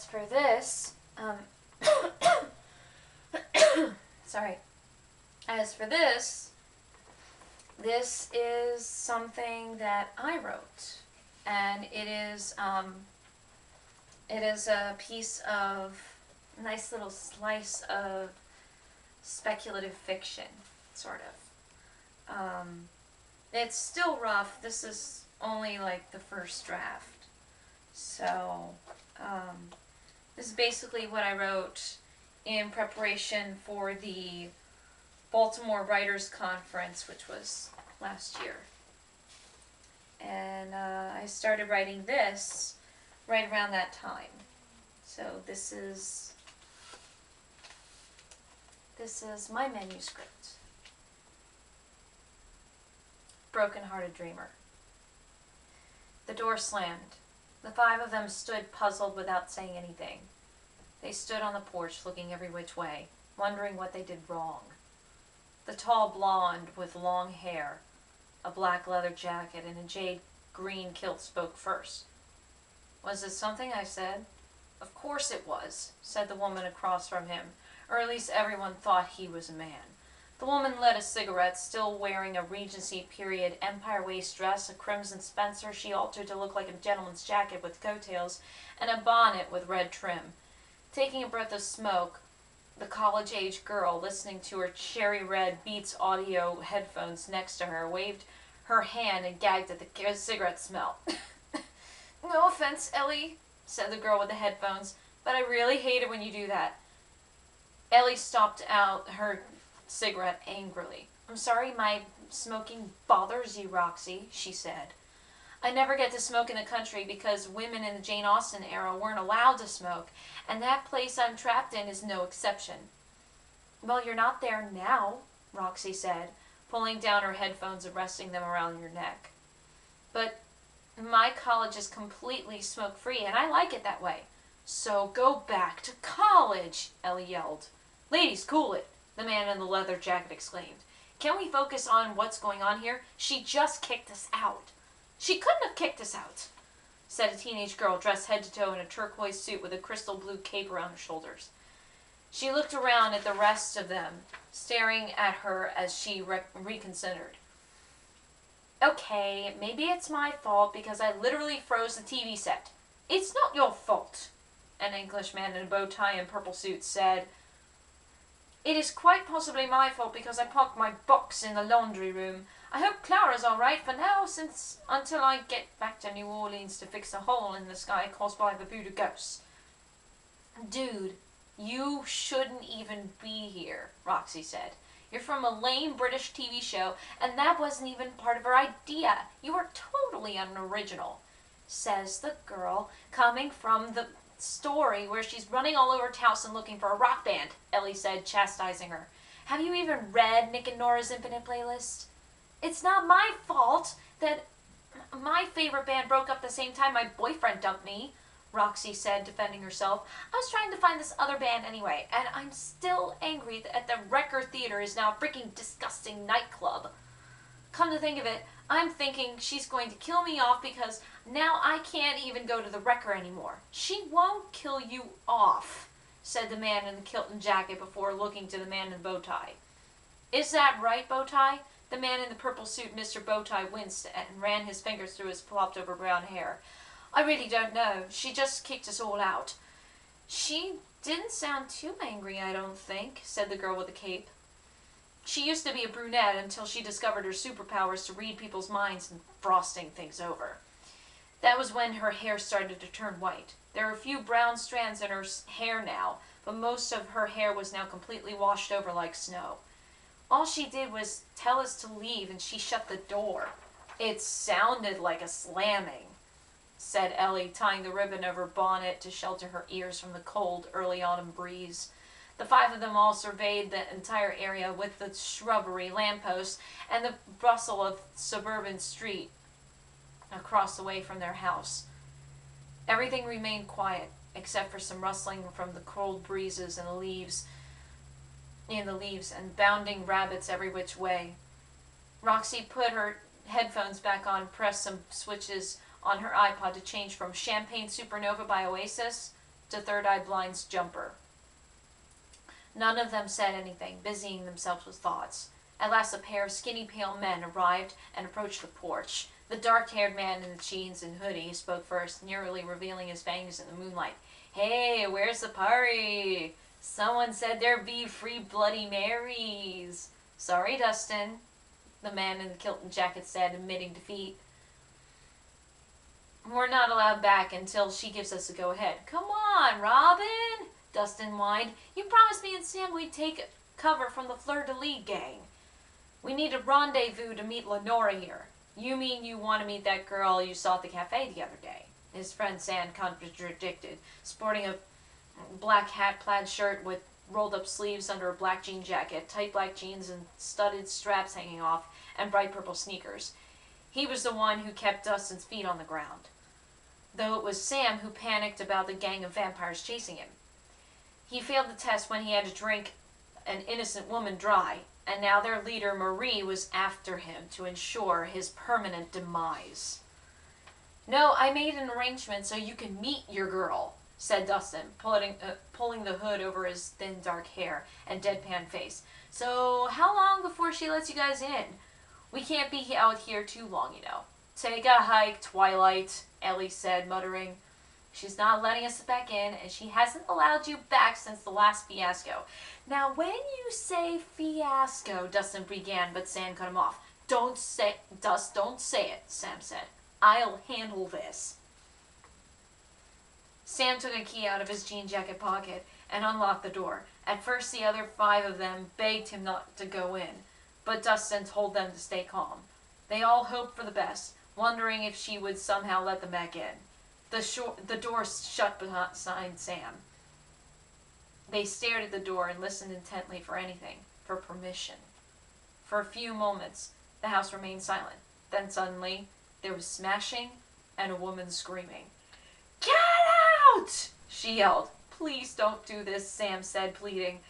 as for this, sorry. As for this is something that I wrote, and it is a piece of nice little slice of speculative fiction, sort of. It's still rough. This is only like the first draft. So, this is basically what I wrote in preparation for the Baltimore Writers Conference, which was last year. And I started writing this right around that time. So this is my manuscript. Broken-hearted dreamer. The door slammed. The five of them stood puzzled without saying anything. They stood on the porch looking every which way, wondering what they did wrong. The tall blonde with long hair, a black leather jacket, and a jade green kilt spoke first. "Was it something I said?" "Of course it was," said the woman across from him, or at least everyone thought he was a man. The woman lit a cigarette, still wearing a Regency period Empire waist dress, a crimson spencer she altered to look like a gentleman's jacket with coattails, and a bonnet with red trim. Taking a breath of smoke, the college-age girl, listening to her cherry-red Beats audio headphones next to her, waved her hand and gagged at the cigarette smell. "No offense, Ellie," said the girl with the headphones, "but I really hate it when you do that." Ellie stopped out her cigarette angrily. "I'm sorry my smoking bothers you, Roxy," she said. "I never get to smoke in the country because women in the Jane Austen era weren't allowed to smoke, and that place I'm trapped in is no exception." "Well, you're not there now," Roxy said, pulling down her headphones and resting them around your neck. "But my college is completely smoke-free, and I like it that way." "So go back to college," Ellie yelled. "Ladies, cool it," the man in the leather jacket exclaimed. "Can we focus on what's going on here? She just kicked us out." "She couldn't have kicked us out," said a teenage girl dressed head to toe in a turquoise suit with a crystal blue cape around her shoulders. She looked around at the rest of them, staring at her as she reconsidered. "Okay, maybe it's my fault because I literally froze the TV set." "It's not your fault," an Englishman in a bow tie and purple suit said. "It is quite possibly my fault because I parked my box in the laundry room. I hope Clara's all right for now, until I get back to New Orleans to fix a hole in the sky caused by the voodoo ghosts." "Dude, you shouldn't even be here," Roxy said. "You're from a lame British TV show, and that wasn't even part of her idea. You are totally unoriginal," says the girl, coming from the story where she's running all over Towson looking for a rock band, Ellie said, chastising her. "Have you even read Nick and Nora's Infinite Playlist?" "It's not my fault that my favorite band broke up the same time my boyfriend dumped me," Roxy said, defending herself. "I was trying to find this other band anyway, and I'm still angry that the Wrecker Theater is now a freaking disgusting nightclub. Come to think of it, I'm thinking she's going to kill me off because now I can't even go to the Wrecker anymore." "She won't kill you off," said the man in the kilt and jacket before looking to the man in the bow tie. "Is that right, Bowtie?" The man in the purple suit, Mr. Bowtie, winced and ran his fingers through his flopped-over brown hair. "I really don't know. She just kicked us all out." "She didn't sound too angry, I don't think," said the girl with the cape. "She used to be a brunette until she discovered her superpowers to read people's minds and frosting things over. That was when her hair started to turn white. There are a few brown strands in her hair now, but most of her hair was now completely washed over like snow. All she did was tell us to leave, and she shut the door." "It sounded like a slamming," said Ellie, tying the ribbon over her bonnet to shelter her ears from the cold early autumn breeze. The five of them all surveyed the entire area with the shrubbery, lampposts, and the bustle of suburban street across the way from their house. Everything remained quiet, except for some rustling from the cold breezes and the leaves and bounding rabbits every which way. Roxy put her headphones back on, pressed some switches on her iPod to change from Champagne Supernova by Oasis to Third Eye Blind's jumper. None of them said anything, busying themselves with thoughts. At last a pair of skinny, pale men arrived and approached the porch. The dark-haired man in the jeans and hoodie spoke first, nearly revealing his fangs in the moonlight. "Hey, where's the party? Someone said there'd be free Bloody Marys." "Sorry, Dustin," the man in the kilt and jacket said, admitting defeat. "We're not allowed back until she gives us a go-ahead." "Come on, Robin," Dustin whined. "You promised me and Sam we'd take cover from the Fleur-de-Lis gang. We need a rendezvous to meet Lenora here." "You mean you want to meet that girl you saw at the cafe the other day?" his friend Sam contradicted, sporting a black hat, plaid shirt with rolled-up sleeves under a black jean jacket, tight black jeans and studded straps hanging off, and bright purple sneakers. He was the one who kept Dustin's feet on the ground, though it was Sam who panicked about the gang of vampires chasing him. He failed the test when he had to drink an innocent woman dry, and now their leader, Marie, was after him to ensure his permanent demise. "No, I made an arrangement so you can meet your girl," said Dustin, pulling the hood over his thin dark hair and deadpan face. "So how long before she lets you guys in? We can't be out here too long, you know." "Take a hike, Twilight," Ellie said, muttering. "She's not letting us back in, and she hasn't allowed you back since the last fiasco." "Now, when you say fiasco," Dustin began, but Sam cut him off. Don't say it," Sam said. "I'll handle this." Sam took a key out of his jean jacket pocket and unlocked the door. At first, the other 5 of them begged him not to go in, but Dustin told them to stay calm. They all hoped for the best, wondering if she would somehow let them back in. The door shut behind Sam. They stared at the door and listened intently for anything, for permission. For a few moments, the house remained silent. Then suddenly, there was smashing and a woman screaming. "Get out!" she yelled. "Please don't do this," Sam said, pleading.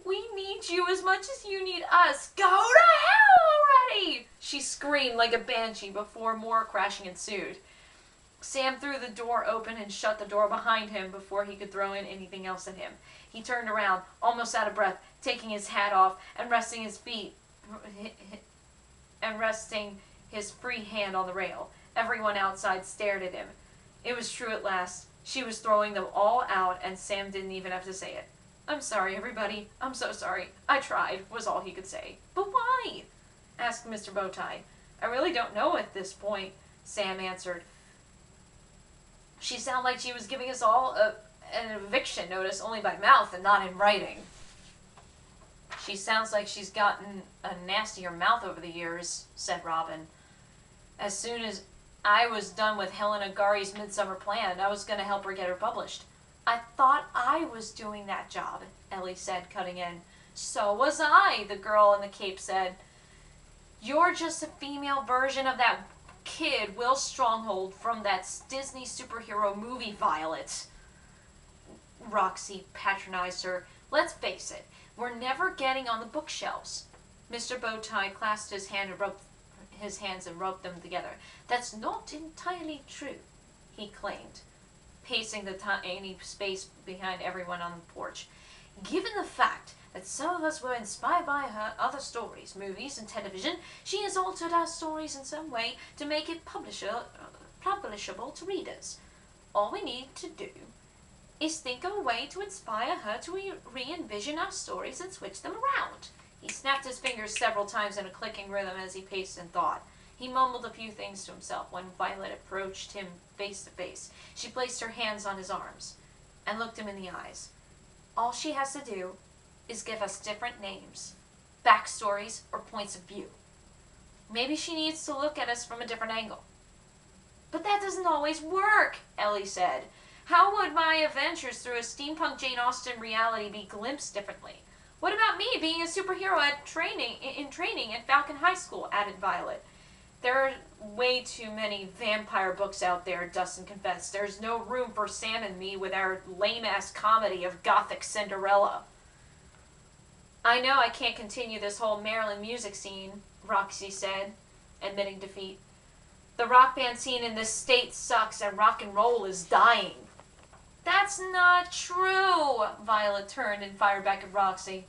"We need you as much as you need us. Go to hell already!" She screamed like a banshee before more crashing ensued. Sam threw the door open and shut the door behind him before he could throw in anything else at him. He turned around, almost out of breath, taking his hat off and resting his free hand on the rail. Everyone outside stared at him. It was true at last. She was throwing them all out, and Sam didn't even have to say it. "I'm sorry, everybody. I'm so sorry. I tried," was all he could say. "But why?" asked Mr. Bowtie. "I really don't know at this point," Sam answered. "She sounded like she was giving us all an eviction notice only by mouth and not in writing." "She sounds like she's gotten a nastier mouth over the years," said Robin. "As soon as I was done with Helena Gari's Midsummer Plan, I was going to help her get her published." "I thought I was doing that job," Ellie said, cutting in. "So was I," the girl in the cape said. "You're just a female version of that kid, Will Stronghold, from that Disney superhero movie, Violet." Roxy patronized her. "Let's face it, we're never getting on the bookshelves." Mr. Bowtie clasped his hands and rubbed them together. "That's not entirely true," he claimed, pacing the tiny space behind everyone on the porch. "Given the fact that some of us were inspired by her other stories, movies, and television, she has altered our stories in some way to make it publishable to readers. All we need to do is think of a way to inspire her to re-envision our stories and switch them around." He snapped his fingers several times in a clicking rhythm as he paced in thought. He mumbled a few things to himself when Violet approached him face to face. She placed her hands on his arms and looked him in the eyes. "All she has to do is give us different names, backstories, or points of view. Maybe she needs to look at us from a different angle." "But that doesn't always work," Ellie said. "How would my adventures through a steampunk Jane Austen reality be glimpsed differently? What about me being a superhero in training at Falcon High School?" added Violet. "There are way too many vampire books out there," Dustin confessed. "There's no room for Sam and me with our lame-ass comedy of Gothic Cinderella." "I know I can't continue this whole Maryland music scene," Roxy said, admitting defeat. "The rock band scene in this state sucks and rock and roll is dying." That's not true! Violet turned and fired back at Roxy.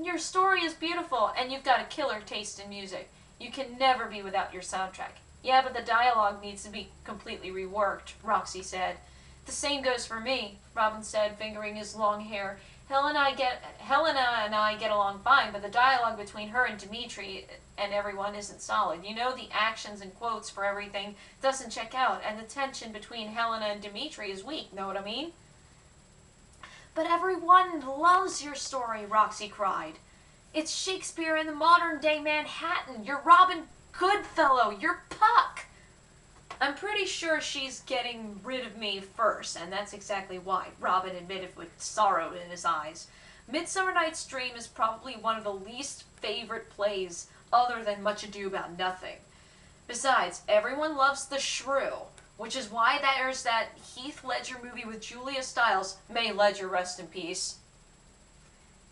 Your story is beautiful, and you've got a killer taste in music. You can never be without your soundtrack. Yeah, but the dialogue needs to be completely reworked, Roxy said. The same goes for me, Robin said, fingering his long hair. Helena and I get along fine, but the dialogue between her and Dimitri and everyone isn't solid. You know, the actions and quotes for everything doesn't check out, and the tension between Helena and Dimitri is weak, know what I mean? But everyone loves your story, Roxy cried. It's Shakespeare in the modern-day Manhattan. You're Robin Goodfellow. You're Puck. I'm pretty sure she's getting rid of me first, and that's exactly why, Robin admitted with sorrow in his eyes. Midsummer Night's Dream is probably one of the least favorite plays other than Much Ado About Nothing. Besides, everyone loves the shrew, which is why there's that Heath Ledger movie with Julia Stiles, may Ledger rest in peace.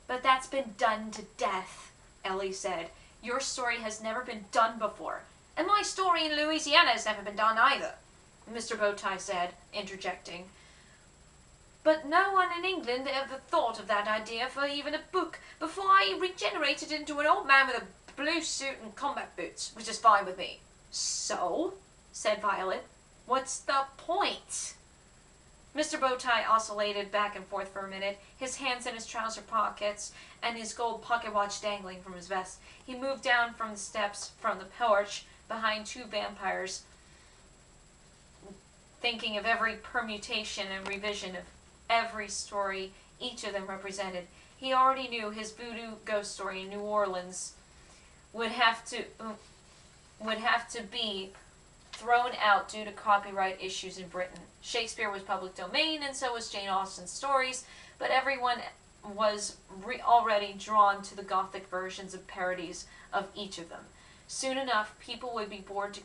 But that's been done to death, Ellie said. Your story has never been done before. And my story in Louisiana has never been done either, Mr. Bowtie said, interjecting. But no one in England ever thought of that idea for even a book before I regenerated into an old man with a blue suit and combat boots, which is fine with me. So, said Violet, what's the point? Mr. Bowtie oscillated back and forth for a minute, his hands in his trouser pockets and his gold pocket watch dangling from his vest. He moved down from the steps from the porch behind two vampires, thinking of every permutation and revision of every story each of them represented. He already knew his voodoo ghost story in New Orleans would have to be thrown out due to copyright issues in Britain. Shakespeare was public domain, and so was Jane Austen's stories, but everyone was already drawn to the Gothic versions of parodies of each of them. Soon enough, people would be bored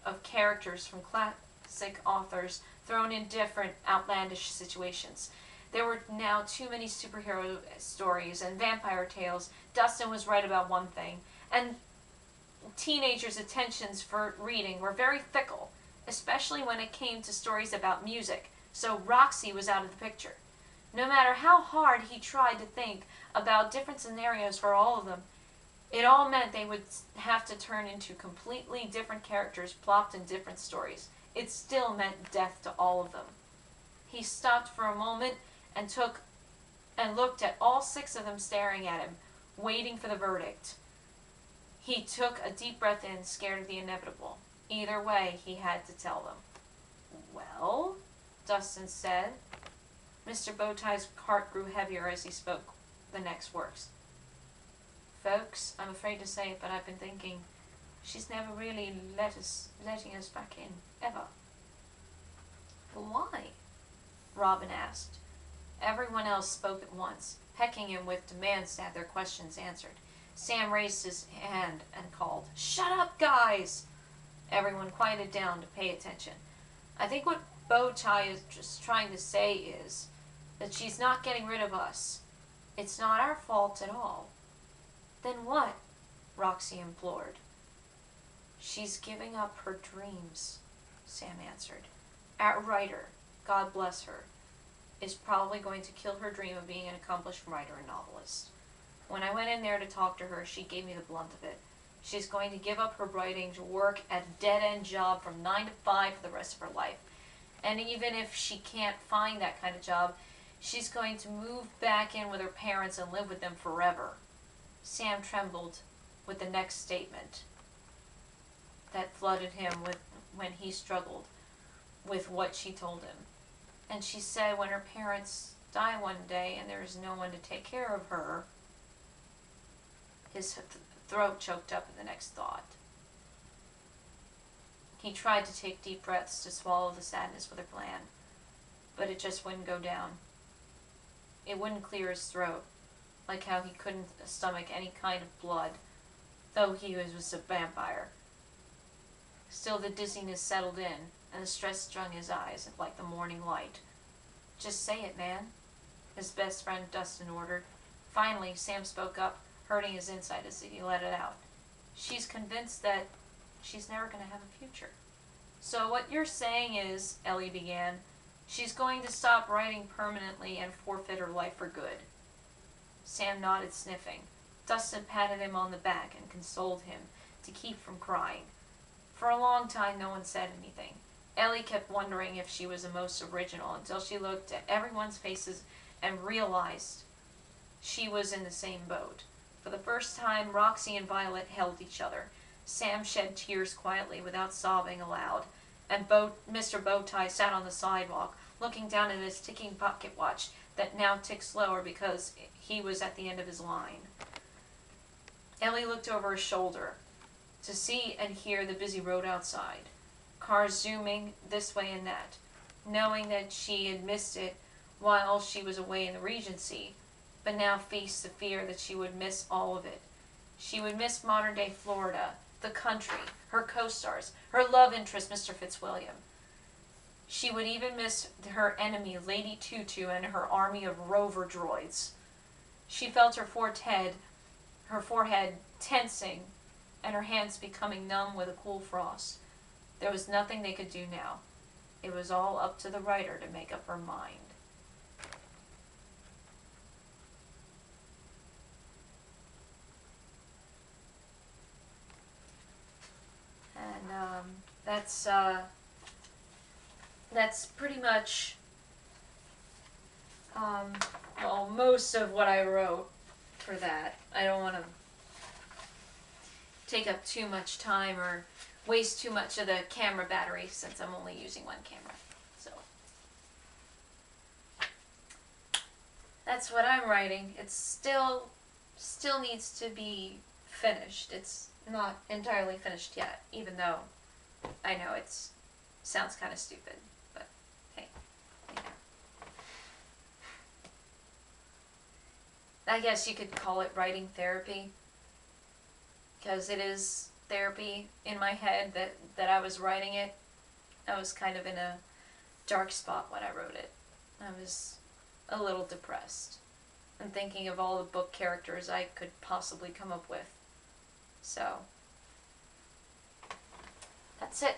of characters from classic authors thrown in different outlandish situations. There were now too many superhero stories and vampire tales. Dustin was right about one thing, and teenagers' attentions for reading were very fickle, especially when it came to stories about music, so Roxy was out of the picture. No matter how hard he tried to think about different scenarios for all of them, it all meant they would have to turn into completely different characters plopped in different stories. It still meant death to all of them. He stopped for a moment and looked at all six of them staring at him, waiting for the verdict. He took a deep breath in, scared of the inevitable. Either way, he had to tell them. Well, Dustin said. Mr. Bowtie's heart grew heavier as he spoke the next words. Folks, I'm afraid to say it, but I've been thinking, she's never really letting us back in, ever. But why? Robin asked. Everyone else spoke at once, pecking him with demands to have their questions answered. Sam raised his hand and called, "Shut up, guys!" Everyone quieted down to pay attention. I think what Bowtie is just trying to say is that she's not getting rid of us. It's not our fault at all. Then what? Roxy implored. She's giving up her dreams, Sam answered. Our writer, God bless her, is probably going to kill her dream of being an accomplished writer and novelist. When I went in there to talk to her, she gave me the blunt of it. She's going to give up her writing to work at a dead-end job from 9 to 5 for the rest of her life. And even if she can't find that kind of job, she's going to move back in with her parents and live with them forever. Sam trembled with the next statement that flooded him when he struggled with what she told him. And she said when her parents die one day and there is no one to take care of her, his throat choked up at the next thought. He tried to take deep breaths to swallow the sadness with her plan, but it just wouldn't go down. It wouldn't clear his throat, like how he couldn't stomach any kind of blood, though he was a vampire. Still, the dizziness settled in, and the stress strung his eyes like the morning light. Just say it, man, his best friend Dustin ordered. Finally, Sam spoke up, hurting his inside as he let it out. She's convinced that she's never going to have a future. So what you're saying is, Ellie began, She's going to stop writing permanently and forfeit her life for good. Sam nodded, sniffing. Dustin patted him on the back and consoled him to keep from crying. For a long time, no one said anything. Ellie kept wondering if she was the most original until she looked at everyone's faces and realized she was in the same boat. For the first time, Roxy and Violet held each other. Sam shed tears quietly without sobbing aloud, and Mr. Bowtie sat on the sidewalk, looking down at his ticking pocket watch that now ticked slower because he was at the end of his line. Ellie looked over her shoulder to see and hear the busy road outside, cars zooming this way and that. Knowing that she had missed it while she was away in the Regency, but now faced the fear that she would miss all of it. She would miss modern-day Florida, the country, her co-stars, her love interest, Mr. Fitzwilliam. She would even miss her enemy, Lady Tutu, and her army of rover droids. She felt her forehead tensing, and her hands becoming numb with a cool frost. There was nothing they could do now. It was all up to the writer to make up her mind. And that's pretty much well, most of what I wrote for that. I don't want to take up too much time or waste too much of the camera battery since I'm only using one camera. So that's what I'm writing. It still needs to be finished. It's not entirely finished yet, even though I know it sounds kind of stupid, but hey, you know. I guess you could call it writing therapy, because it is therapy in my head that I was writing it. I was kind of in a dark spot when I wrote it. I was a little depressed and thinking of all the book characters I could possibly come up with. So, that's it.